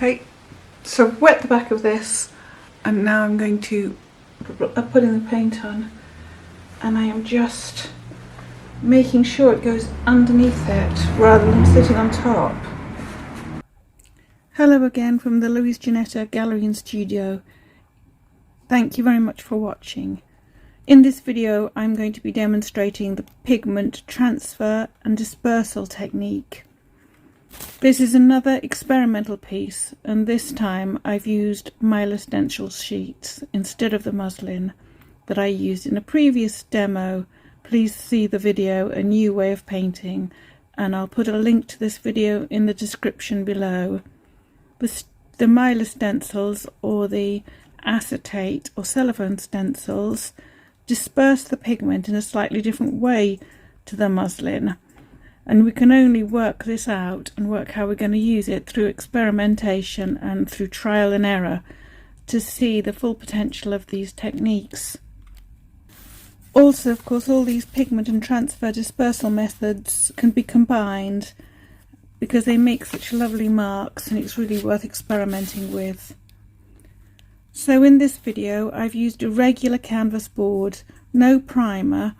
Okay, so wet the back of this, and now I'm going to put in the paint on, and I am just making sure it goes underneath it rather than sitting on top. Hello again from the Louise Ginetta Gallery and Studio. Thank you very much for watching. In this video I'm going to be demonstrating the pigment transfer and dispersal technique. This is another experimental piece, and this time I've used Mylar stencil sheets instead of the muslin that I used in a previous demo. Please see the video A New Way of Painting, and I'll put a link to this video in the description below. The Mylar stencils, or the acetate or cellophane stencils, disperse the pigment in a slightly different way to the muslin, and we can only work this out and work how we're going to use it through experimentation and through trial and error to see the full potential of these techniques. Also, of course, all these pigment and transfer dispersal methods can be combined because they make such lovely marks, and it's really worth experimenting with. So in this video I've used a regular canvas board, no primer,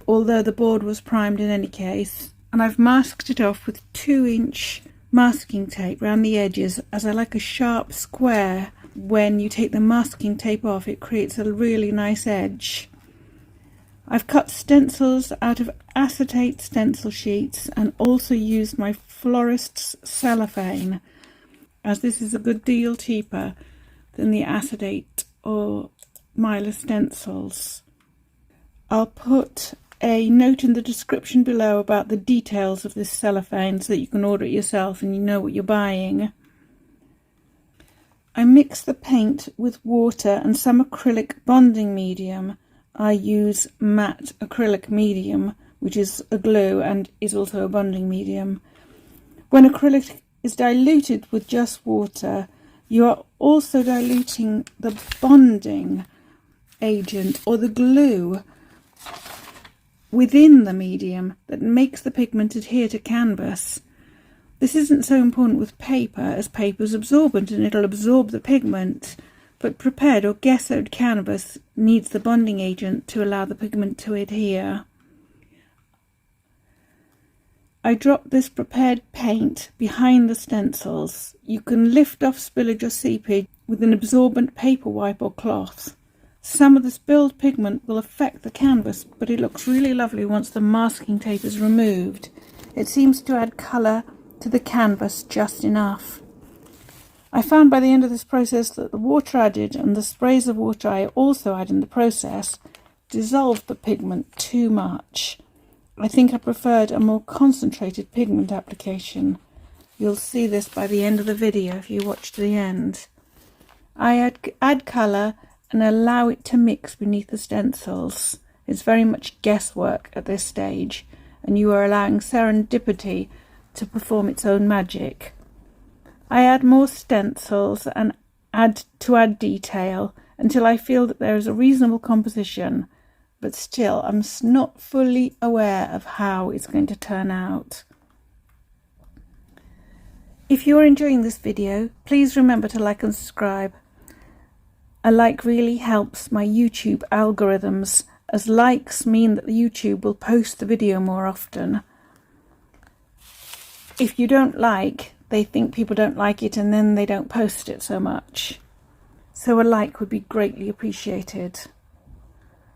although the board was primed in any case, and I've masked it off with 2-inch masking tape around the edges, as I like a sharp square. When you take the masking tape off, it creates a really nice edge. I've cut stencils out of acetate stencil sheets and also used my Florists cellophane, as this is a good deal cheaper than the acetate or Mylar stencils. I'll put a note in the description below about the details of this cellophane so that you can order it yourself and you know what you're buying. I mix the paint with water and some acrylic bonding medium. I use matte acrylic medium, which is a glue and is also a bonding medium. When acrylic is diluted with just water, you are also diluting the bonding agent or the glue within the medium that makes the pigment adhere to canvas. This isn't so important with paper, as paper is absorbent and it'll absorb the pigment, but prepared or gessoed canvas needs the bonding agent to allow the pigment to adhere. I drop this prepared paint behind the stencils. You can lift off spillage or seepage with an absorbent paper wipe or cloth. Some of the spilled pigment will affect the canvas, but it looks really lovely once the masking tape is removed. It seems to add colour to the canvas just enough. I found by the end of this process that the water added and the sprays of water I also add in the process dissolved the pigment too much. I think I preferred a more concentrated pigment application. You'll see this by the end of the video if you watch to the end. I add colour and allow it to mix beneath the stencils. It's very much guesswork at this stage, and you are allowing serendipity to perform its own magic. I add more stencils and add detail until I feel that there is a reasonable composition, but still I'm not fully aware of how it's going to turn out. If you're enjoying this video, please remember to like and subscribe. A like really helps my YouTube algorithms, as likes mean that YouTube will post the video more often. If you don't like, they think people don't like it and then they don't post it so much. So a like would be greatly appreciated.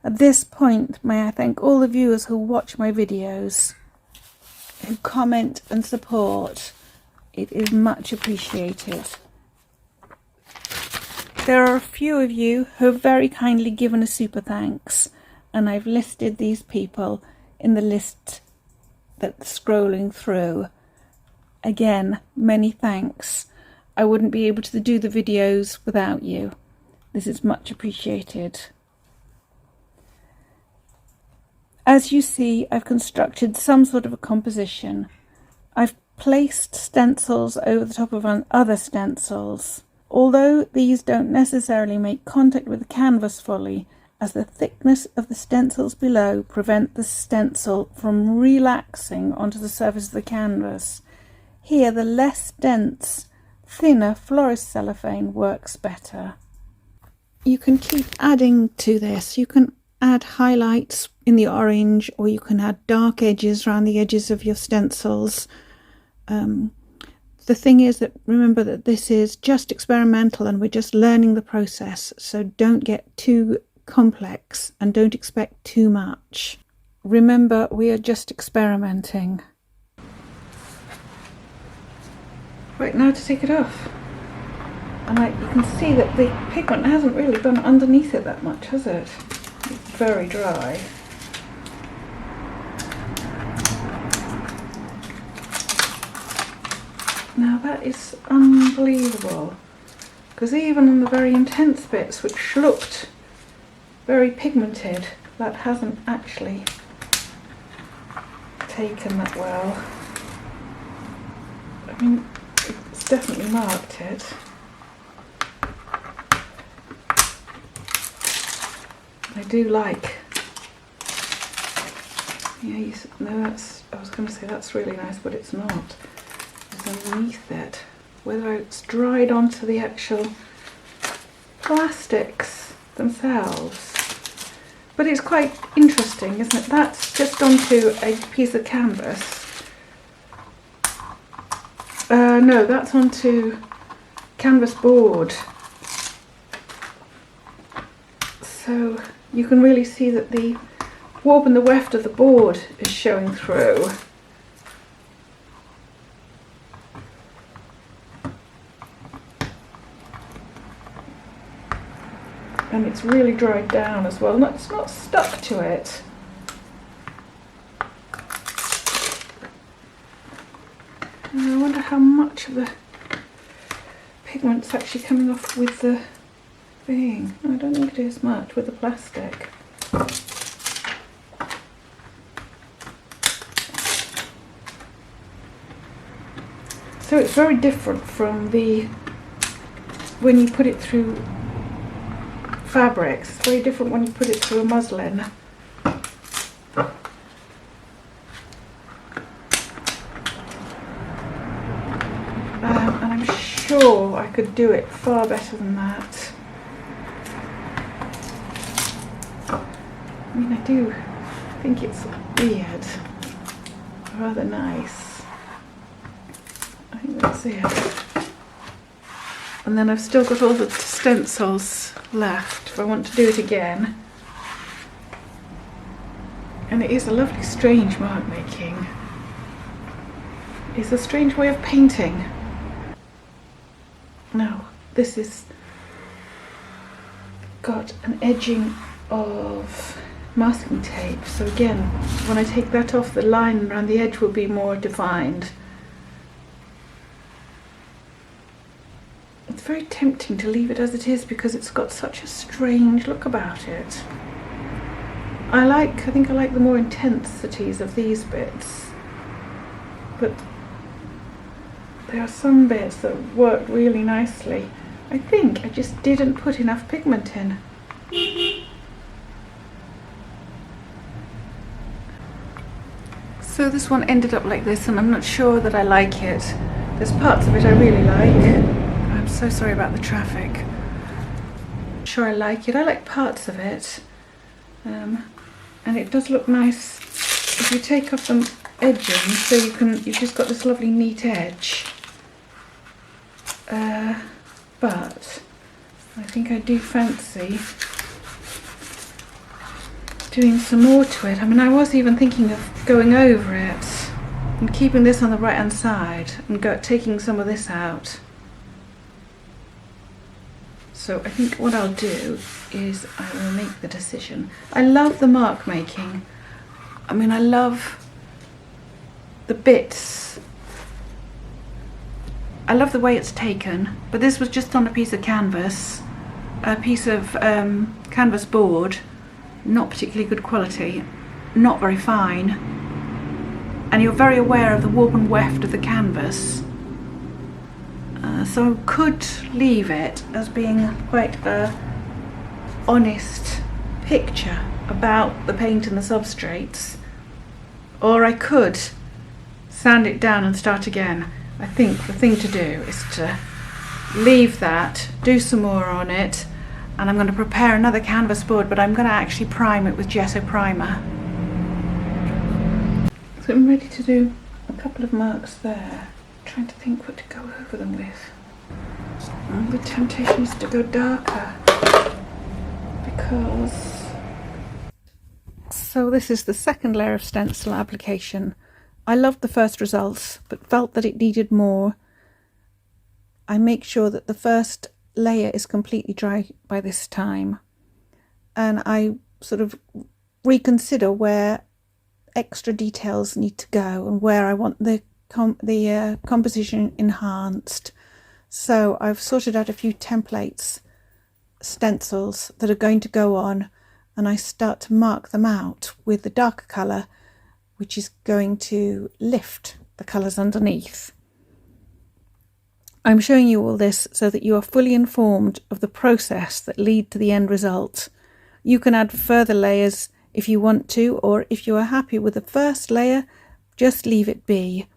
At this point, may I thank all the viewers who watch my videos, who comment and support. It is much appreciated. There are a few of you who have very kindly given a super thanks, and I've listed these people in the list that's scrolling through. Again, many thanks. I wouldn't be able to do the videos without you. This is much appreciated. As you see, I've constructed some sort of a composition. I've placed stencils over the top of other stencils. Although these don't necessarily make contact with the canvas fully, as the thickness of the stencils below prevent the stencil from relaxing onto the surface of the canvas. Here the less dense thinner Florist cellophane works better. You can keep adding to this. You can add highlights in the orange, or you can add dark edges around the edges of your stencils. The thing is that remember that this is just experimental and we're just learning the process, so don't get too complex and don't expect too much. Remember, we are just experimenting. Right, now to take it off. And you can see that the pigment hasn't really gone underneath it that much, has it? It's very dry. Now that is unbelievable, because even on the very intense bits which looked very pigmented, that hasn't actually taken that well. I mean, it's definitely marked it. I do like, yeah, no, that's, I was going to say that's really nice, but it's not. It's underneath it. Whether it's dried onto the actual plastics themselves. But it's quite interesting, isn't it? That's just onto a piece of canvas. No, that's onto canvas board. So you can really see that the warp and the weft of the board is showing through. And it's really dried down as well. It's not stuck to it. And I wonder how much of the pigment's actually coming off with the thing. I don't think it is much with the plastic. So it's very different from when you put it through fabrics. It's very different when you put it through a muslin. And I'm sure I could do it far better than that. I mean, I do think it's weird, rather nice. I think that's it. And then I've still got all the stencils left if I want to do it again. And it is a lovely strange mark making. It's a strange way of painting. Now this is got an edging of masking tape, so again when I take that off, the line around the edge will be more defined. It's very tempting to leave it as it is because it's got such a strange look about it. I think I like the more intensities of these bits, but there are some bits that work really nicely. I think I just didn't put enough pigment in. So this one ended up like this, and I'm not sure that I like it. There's parts of it I really like. I'm so sorry about the traffic. I'm not sure I like it. I like parts of it. And it does look nice if you take off the edging, so you've just got this lovely neat edge. But I think I do fancy doing some more to it. I mean, I was even thinking of going over it and keeping this on the right hand side and taking some of this out. So I think what I'll do is I will make the decision. I love the mark making. I mean, I love the bits. I love the way it's taken, but this was just on a piece of canvas, a piece of canvas board, not particularly good quality, not very fine, and you're very aware of the warp and weft of the canvas. So I could leave it as being quite a honest picture about the paint and the substrates, or I could sand it down and start again. I think the thing to do is to leave that, do some more on it, and I'm going to prepare another canvas board, but I'm going to actually prime it with gesso primer. So I'm ready to do a couple of marks there, trying to think what to go over them with. And the temptation is to go darker, because... So this is the second layer of stencil application. I loved the first results, but felt that it needed more. I make sure that the first layer is completely dry by this time, and I sort of reconsider where extra details need to go and where I want the composition enhanced. So I've sorted out a few templates, stencils that are going to go on, and I start to mark them out with the darker colour, which is going to lift the colours underneath. I'm showing you all this so that you are fully informed of the process that lead to the end result. You can add further layers if you want to, or if you are happy with the first layer, just leave it be.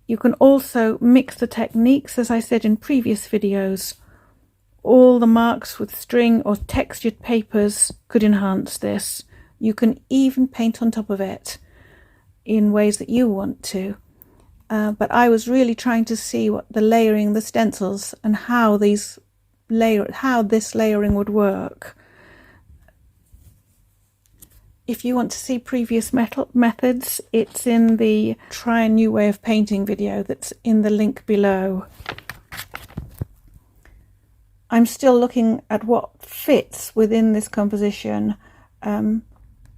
You can also mix the techniques, as I said in previous videos. All the marks with string or textured papers could enhance this. You can even paint on top of it in ways that you want to. But I was really trying to see what the layering, the stencils, and how this layering would work. If you want to see previous methods, it's in the Try a New Way of Painting video that's in the link below. I'm still looking at what fits within this composition.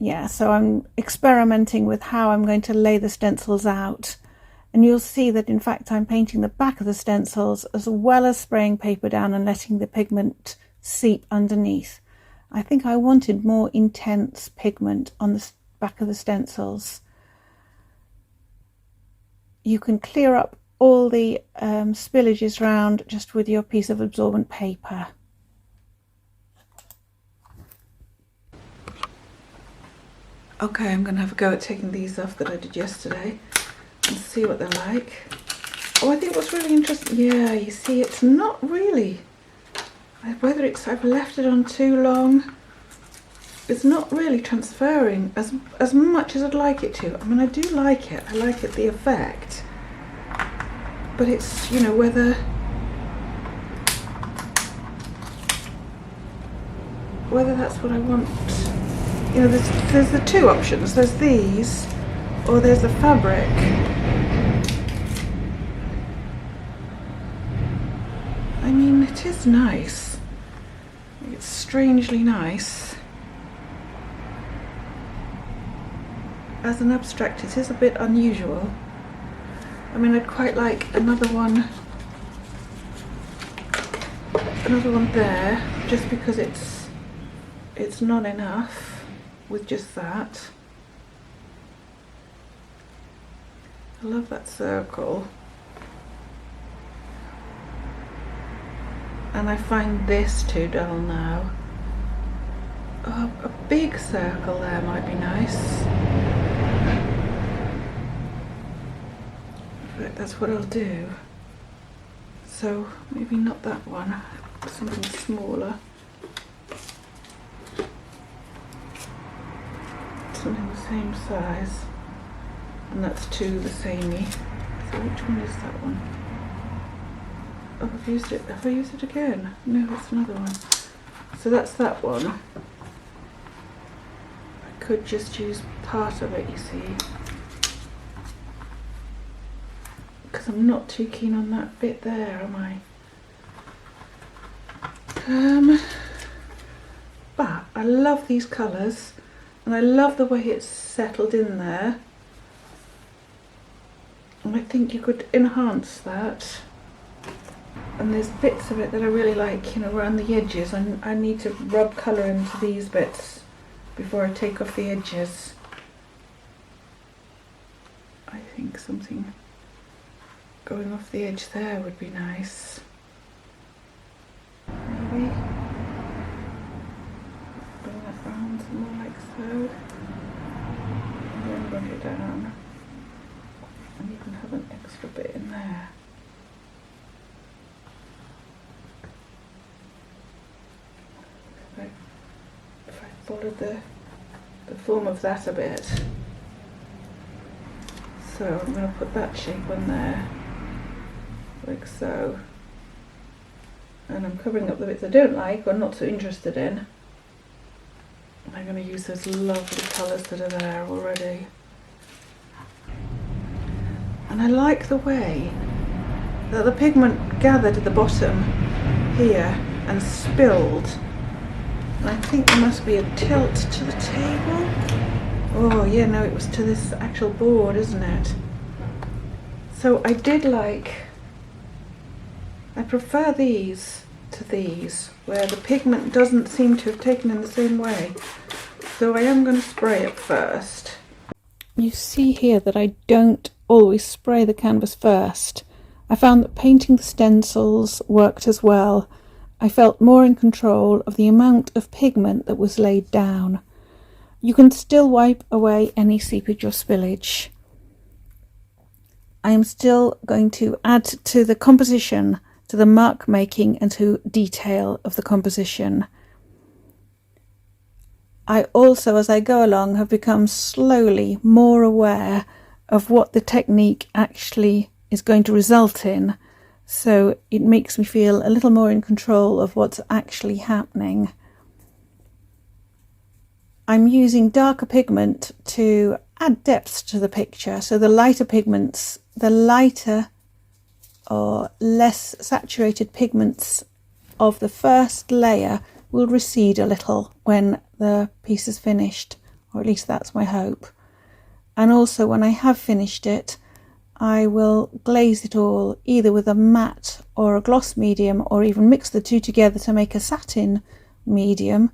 Yeah, so I'm experimenting with how I'm going to lay the stencils out. And you'll see that in fact I'm painting the back of the stencils as well as spraying paper down and letting the pigment seep underneath. I think I wanted more intense pigment on the back of the stencils. You can clear up all the spillages round just with your piece of absorbent paper. Okay, I'm going to have a go at taking these off that I did yesterday and see what they're like. Oh, I think what's really interesting, yeah, you see it's not really, whether it's I've left it on too long, it's not really transferring as much as I'd like it to. I mean, I do like it, the effect, but it's, you know, whether that's what I want. You know, there's the two options, there's these or there's the fabric. I mean, it is nice, it's strangely nice. As an abstract it is a bit unusual. I mean, I'd quite like another one there, just because it's not enough with just that. I love that circle. And I find this too dull now. Oh, a big circle there might be nice. But that's what I'll do. So maybe not that one, something smaller. Something the same size. And that's two the samey. So which one is that one? Oh, I've used it. Have I used it again? No, it's another one. So that's that one. I could just use part of it, you see. Because I'm not too keen on that bit there, am I? But I love these colours. And I love the way it's settled in there. And I think you could enhance that. And there's bits of it that I really like, you know, around the edges. I need to rub colour into these bits before I take off the edges. I think something going off the edge there would be nice. Maybe. Bring that round some more like so. And then bring it down. And you can have an extra bit in there. followed the form of that a bit. So I'm going to put that shape on there, like so. And I'm covering up the bits I don't like or not so interested in. I'm going to use those lovely colours that are there already. And I like the way that the pigment gathered at the bottom here and spilled. And I think there must be a tilt to the table. Oh yeah, no, it was to this actual board, isn't it? So I prefer these to these, where the pigment doesn't seem to have taken in the same way. So I am going to spray it first. You see here that I don't always spray the canvas first. I found that painting the stencils worked as well. I felt more in control of the amount of pigment that was laid down. You can still wipe away any seepage or spillage. I am still going to add to the composition, to the mark making and to detail of the composition. I also, as I go along, have become slowly more aware of what the technique actually is going to result in. So it makes me feel a little more in control of what's actually happening. I'm using darker pigment to add depth to the picture. So the lighter pigments, the lighter or less saturated pigments of the first layer will recede a little when the piece is finished, or at least that's my hope. And also when I have finished it, I will glaze it all either with a matte or a gloss medium, or even mix the two together to make a satin medium,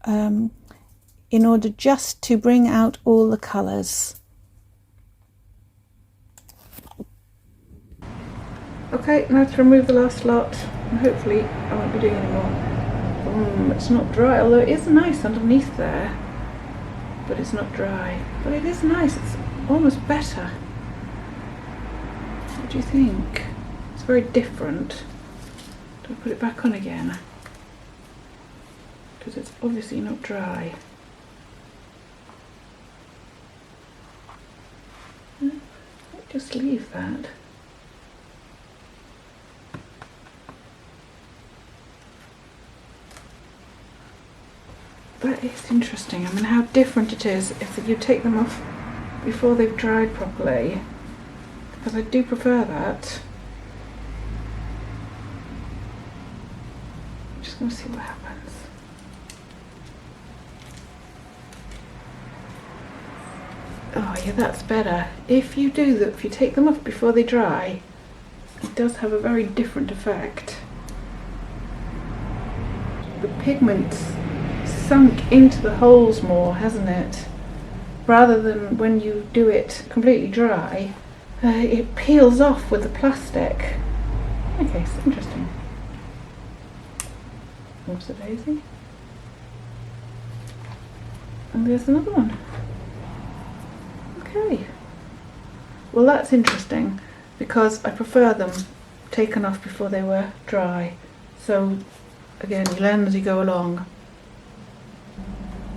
in order just to bring out all the colours. Okay, now to remove the last lot, and hopefully I won't be doing any more. It's not dry, although it is nice underneath there, but it's not dry. But it is nice, it's almost better. What do you think? It's very different. Do I put it back on again? Because it's obviously not dry. Just leave that. That is interesting. I mean, how different it is if you take them off before they've dried properly, because I do prefer that. I'm just going to see what happens. Oh yeah, that's better. If you do that, if you take them off before they dry, it does have a very different effect. The pigment's sunk into the holes more, hasn't it? Rather than when you do it completely dry, it peels off with the plastic. Okay, it's interesting. Whoops a daisy. And there's another one. Okay. Well, that's interesting because I prefer them taken off before they were dry. So again, you learn as you go along.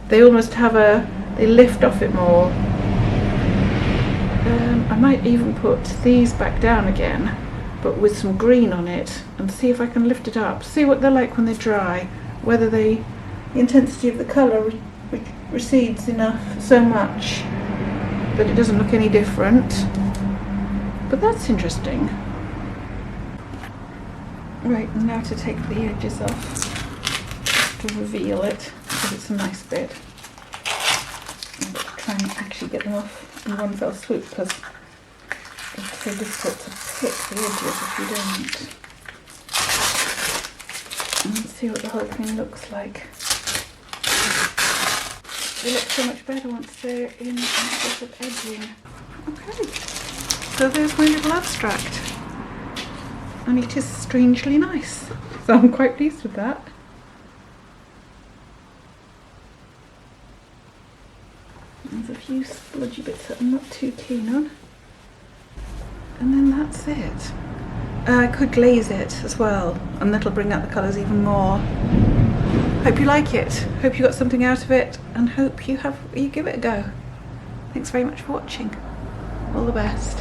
They almost have they lift off it more. I might even put these back down again, but with some green on it, and see if I can lift it up. See what they're like when they dry, whether the intensity of the colour recedes enough, so much that it doesn't look any different. But that's interesting. Right, now to take the edges off, to reveal it, because it's a nice bit. I'm going to try and actually get them off in one fell swoop, because it's so difficult to pick the edges if you don't. And let's see what the whole thing looks like. They look so much better once they're in a sort of edging. Okay, so there's my little abstract. And it is strangely nice. So I'm quite pleased with that. There's a few splodgy bits that I'm not too keen on. And then that's it. I could glaze it as well, and that'll bring out the colours even more. Hope you like it, hope you got something out of it, and hope you give it a go. Thanks very much for watching. All the best.